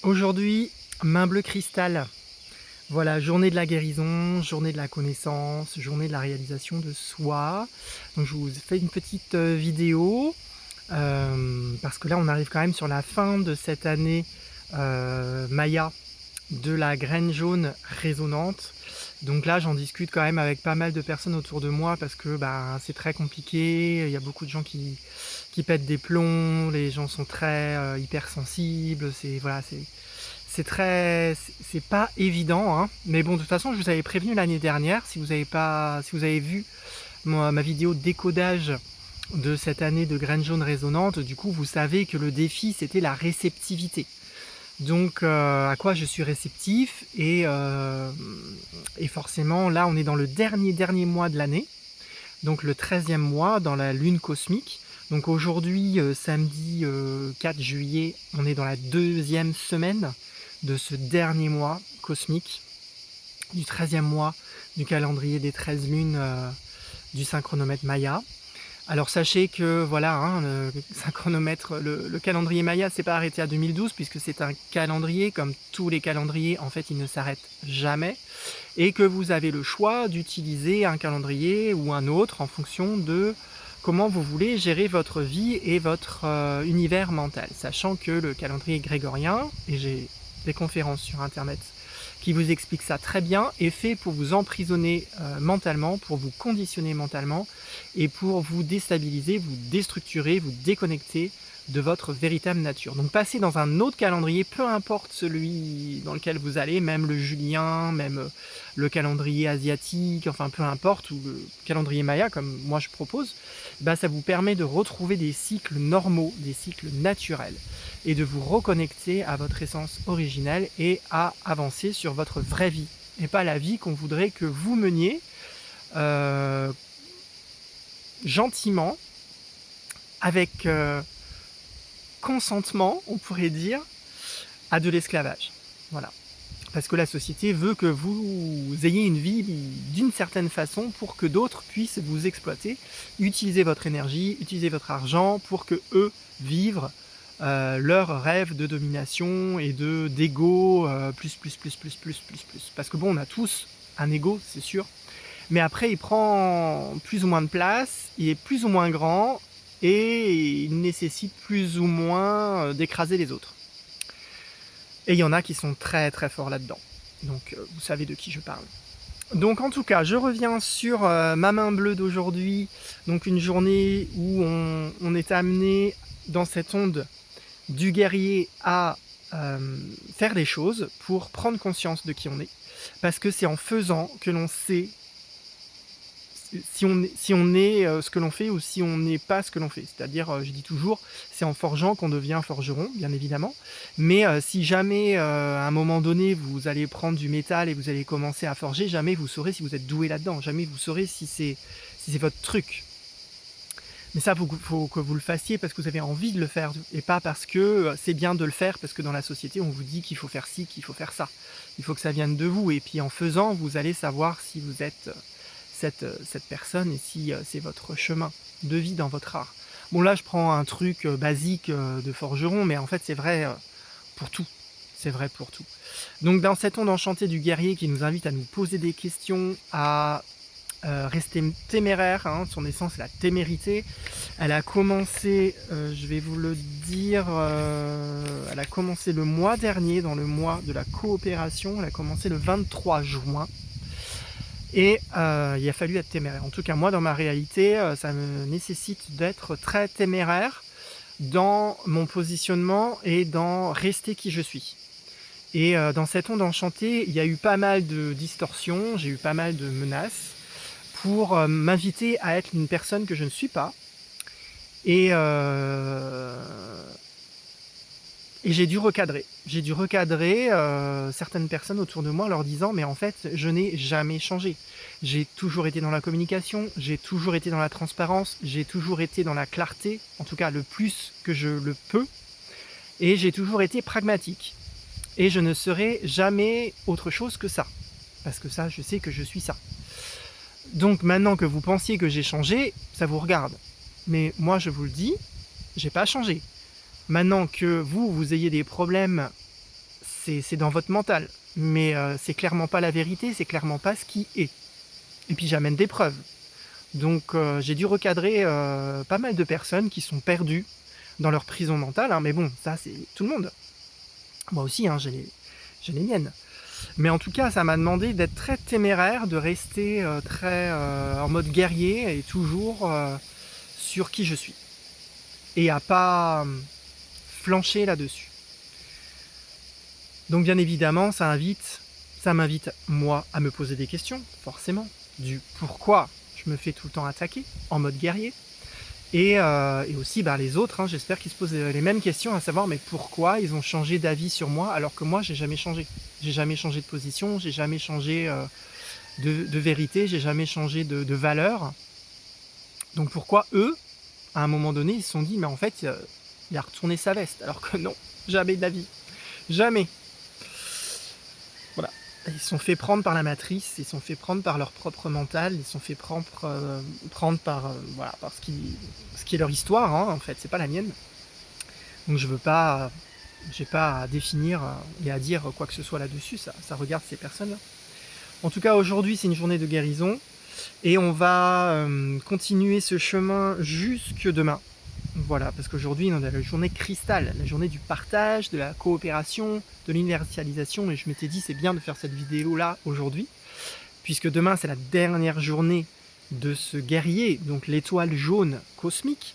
Aujourd'hui, main bleue cristal. Voilà, journée de la guérison, journée de la connaissance, journée de la réalisation de soi. Donc je vous fais une petite vidéo parce que là on arrive quand même sur la fin de cette année Maya de la graine jaune résonante. Donc là j'en discute quand même avec pas mal de personnes autour de moi parce que c'est très compliqué, il y a beaucoup de gens qui pètent des plombs, les gens sont très hypersensibles, c'est pas évident, hein. Mais bon, de toute façon, je vous avais prévenu l'année dernière, si vous avez vu ma vidéo de décodage de cette année de graines jaunes résonantes, du coup, vous savez que le défi, c'était la réceptivité. Donc, à quoi je suis réceptif et forcément, là, on est dans le dernier mois de l'année, donc le 13e mois dans la lune cosmique. Donc aujourd'hui, samedi 4 juillet, on est dans la deuxième semaine de ce dernier mois cosmique, du 13e mois du calendrier des 13 lunes du synchronomètre Maya. Alors sachez que voilà, hein, le calendrier Maya s'est pas arrêté à 2012 puisque c'est un calendrier, comme tous les calendriers, en fait il ne s'arrête jamais, et que vous avez le choix d'utiliser un calendrier ou un autre en fonction de comment vous voulez gérer votre vie et votre univers mental, sachant que le calendrier grégorien, et j'ai des conférences sur internet qui vous expliquent ça très bien, est fait pour vous emprisonner mentalement, pour vous conditionner mentalement et pour vous déstabiliser, vous déstructurer, vous déconnecter de votre véritable nature. Donc passez dans un autre calendrier, peu importe celui dans lequel vous allez, même le julien, même le calendrier asiatique, enfin peu importe, ou le calendrier maya comme moi je propose, ça vous permet de retrouver des cycles normaux, des cycles naturels, et de vous reconnecter à votre essence originelle et à avancer sur votre vraie vie, et pas la vie qu'on voudrait que vous meniez gentiment, avec consentement, on pourrait dire, à de l'esclavage. Voilà. Parce que la société veut que vous ayez une vie d'une certaine façon pour que d'autres puissent vous exploiter, utiliser votre énergie, utiliser votre argent pour que eux vivent leur rêve de domination et d'ego plus. Parce que bon, on a tous un ego, c'est sûr, mais après il prend plus ou moins de place, il est plus ou moins grand et il nécessite plus ou moins d'écraser les autres. Et il y en a qui sont très très forts là-dedans. Donc vous savez de qui je parle. Donc en tout cas, je reviens sur ma main bleue d'aujourd'hui. Donc une journée où on est amené dans cette onde du guerrier à faire des choses pour prendre conscience de qui on est. Parce que c'est en faisant que l'on sait si on est ce que l'on fait ou si on n'est pas ce que l'on fait. C'est-à-dire, je dis toujours, c'est en forgeant qu'on devient forgeron, bien évidemment. Mais si jamais, à un moment donné, vous allez prendre du métal et vous allez commencer à forger, jamais vous saurez si vous êtes doué là-dedans. Jamais vous saurez si c'est votre truc. Mais ça, il faut que vous le fassiez parce que vous avez envie de le faire, et pas parce que c'est bien de le faire, parce que dans la société, on vous dit qu'il faut faire ci, qu'il faut faire ça. Il faut que ça vienne de vous, et puis en faisant, vous allez savoir si vous êtes cette personne et si c'est votre chemin de vie dans votre art. Bon, là je prends un truc basique de forgeron, mais en fait c'est vrai pour tout. C'est vrai pour tout. Donc dans cette onde enchantée du guerrier qui nous invite à nous poser des questions, à rester téméraire, hein, son essence c'est la témérité. Elle a commencé, je vais vous le dire, elle a commencé le mois dernier, dans le mois de la coopération. Elle a commencé le 23 juin. Et il a fallu être téméraire. En tout cas, moi, dans ma réalité, ça me nécessite d'être très téméraire dans mon positionnement et dans rester qui je suis. Et dans cette onde enchantée, il y a eu pas mal de distorsions, j'ai eu pas mal de menaces pour m'inviter à être une personne que je ne suis pas. Et j'ai dû recadrer. J'ai dû recadrer certaines personnes autour de moi en leur disant « Mais en fait, je n'ai jamais changé. J'ai toujours été dans la communication, j'ai toujours été dans la transparence, j'ai toujours été dans la clarté, en tout cas le plus que je le peux, et j'ai toujours été pragmatique. Et je ne serai jamais autre chose que ça. Parce que ça, je sais que je suis ça. Donc maintenant que vous pensiez que j'ai changé, ça vous regarde. Mais moi, je vous le dis, j'ai pas changé. Maintenant que vous ayez des problèmes c'est dans votre mental. Mais c'est clairement pas la vérité, c'est clairement pas ce qui est. Et puis j'amène des preuves. Donc j'ai dû recadrer pas mal de personnes qui sont perdues dans leur prison mentale, hein, mais bon, ça c'est tout le monde. Moi aussi, hein, j'ai les miennes. Mais en tout cas, ça m'a demandé d'être très téméraire, de rester très en mode guerrier et toujours sur qui je suis. Et à pas flancher là-dessus. Donc bien évidemment, ça m'invite moi à me poser des questions, forcément, du pourquoi je me fais tout le temps attaquer en mode guerrier. Et aussi les autres, hein, j'espère qu'ils se posent les mêmes questions, à savoir mais pourquoi ils ont changé d'avis sur moi alors que moi j'ai jamais changé. J'ai jamais changé de position, j'ai jamais changé de vérité, j'ai jamais changé de valeur. Donc pourquoi eux, à un moment donné, ils se sont dit mais en fait il a retourné sa veste, alors que non, jamais de la vie. Jamais. Voilà. Ils se sont fait prendre par la matrice, ils se sont fait prendre par leur propre mental, ils se sont fait prendre par, par ce qui est leur histoire, hein, en fait, c'est pas la mienne. Donc j'ai pas à définir et à dire quoi que ce soit là-dessus, ça regarde ces personnes-là. En tout cas, aujourd'hui, c'est une journée de guérison et on va continuer ce chemin jusque demain. Voilà, parce qu'aujourd'hui, on a la journée cristal, la journée du partage, de la coopération, de l'universalisation, et je m'étais dit c'est bien de faire cette vidéo-là aujourd'hui, puisque demain c'est la dernière journée de ce guerrier, donc l'étoile jaune cosmique,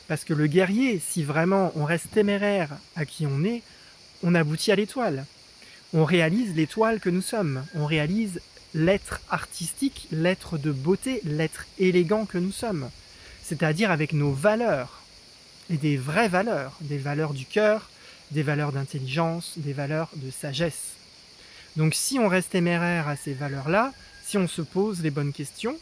parce que le guerrier, si vraiment on reste téméraire à qui on aboutit à l'étoile. On réalise l'étoile que nous sommes, on réalise l'être artistique, l'être de beauté, l'être élégant que nous sommes, c'est-à-dire avec nos valeurs. Et des vraies valeurs, des valeurs du cœur, des valeurs d'intelligence, des valeurs de sagesse. Donc si on reste téméraire à ces valeurs-là, si on se pose les bonnes questions,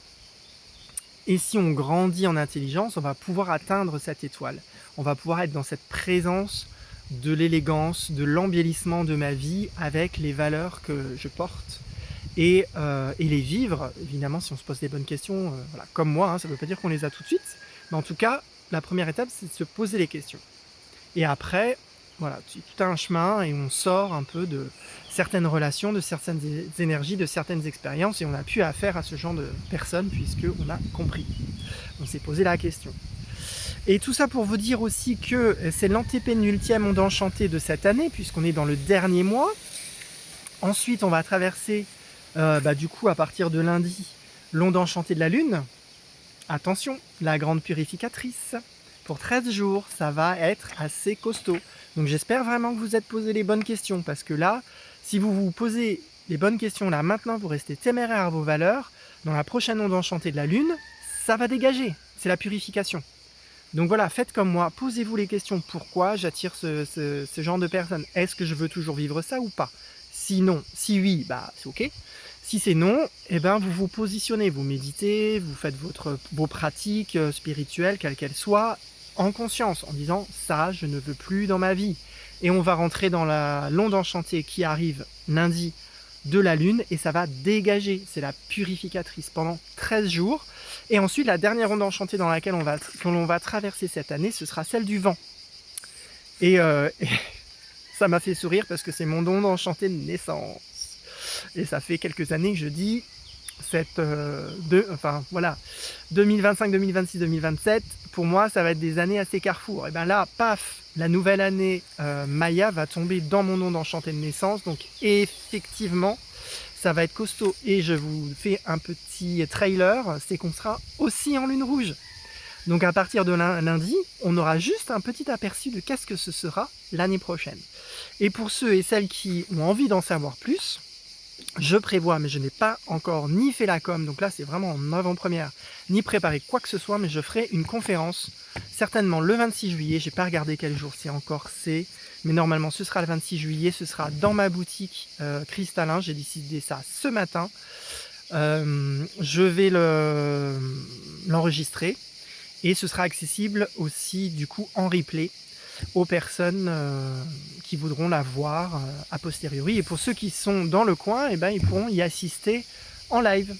et si on grandit en intelligence, on va pouvoir atteindre cette étoile. On va pouvoir être dans cette présence de l'élégance, de l'embellissement de ma vie avec les valeurs que je porte et les vivre, évidemment si on se pose les bonnes questions, comme moi, hein, ça ne veut pas dire qu'on les a tout de suite, mais en tout cas, la première étape, c'est de se poser les questions. Et après, tout un chemin et on sort un peu de certaines relations, de certaines énergies, de certaines expériences et on n'a plus affaire à ce genre de personnes puisqu'on a compris. On s'est posé la question. Et tout ça pour vous dire aussi que c'est l'antépénultième onde enchantée de cette année puisqu'on est dans le dernier mois. Ensuite, on va traverser, du coup, à partir de lundi, l'onde enchantée de la Lune. Attention, la grande purificatrice, pour 13 jours, ça va être assez costaud. Donc j'espère vraiment que vous êtes posé les bonnes questions, parce que là, si vous vous posez les bonnes questions là maintenant, vous restez téméraire à vos valeurs, dans la prochaine onde enchantée de la Lune, ça va dégager, c'est la purification. Donc voilà, faites comme moi, posez-vous les questions, pourquoi j'attire ce genre de personnes? Est-ce que je veux toujours vivre ça ou pas? Si non, si oui, c'est ok. Si c'est non, vous vous positionnez, vous méditez, vous faites vos pratiques spirituelles, quelles qu'elles soient, en conscience, en disant « ça, je ne veux plus dans ma vie ». Et on va rentrer dans l'onde enchantée qui arrive lundi de la Lune et ça va dégager, c'est la purificatrice pendant 13 jours. Et ensuite, la dernière onde enchantée dans laquelle on va traverser cette année, ce sera celle du vent. Et ça m'a fait sourire parce que c'est mon onde enchantée de naissance. Et ça fait quelques années que je dis 2025, 2026, 2027, pour moi, ça va être des années assez carrefour. Et bien là, paf, la nouvelle année Maya va tomber dans mon onde enchantée de naissance. Donc effectivement, ça va être costaud. Et je vous fais un petit trailer, c'est qu'on sera aussi en lune rouge. Donc à partir de lundi, on aura juste un petit aperçu de qu'est-ce que ce sera l'année prochaine. Et pour ceux et celles qui ont envie d'en savoir plus, je prévois, mais je n'ai pas encore ni fait la com, donc là c'est vraiment en avant-première, ni préparé quoi que ce soit, mais je ferai une conférence, certainement le 26 juillet, j'ai pas regardé quel jour c'est, mais normalement ce sera le 26 juillet, ce sera dans ma boutique Cristallin, j'ai décidé ça ce matin, je vais l'enregistrer, et ce sera accessible aussi du coup en replay, aux personnes qui voudront la voir a posteriori. Et pour ceux qui sont dans le coin, ils pourront y assister en live.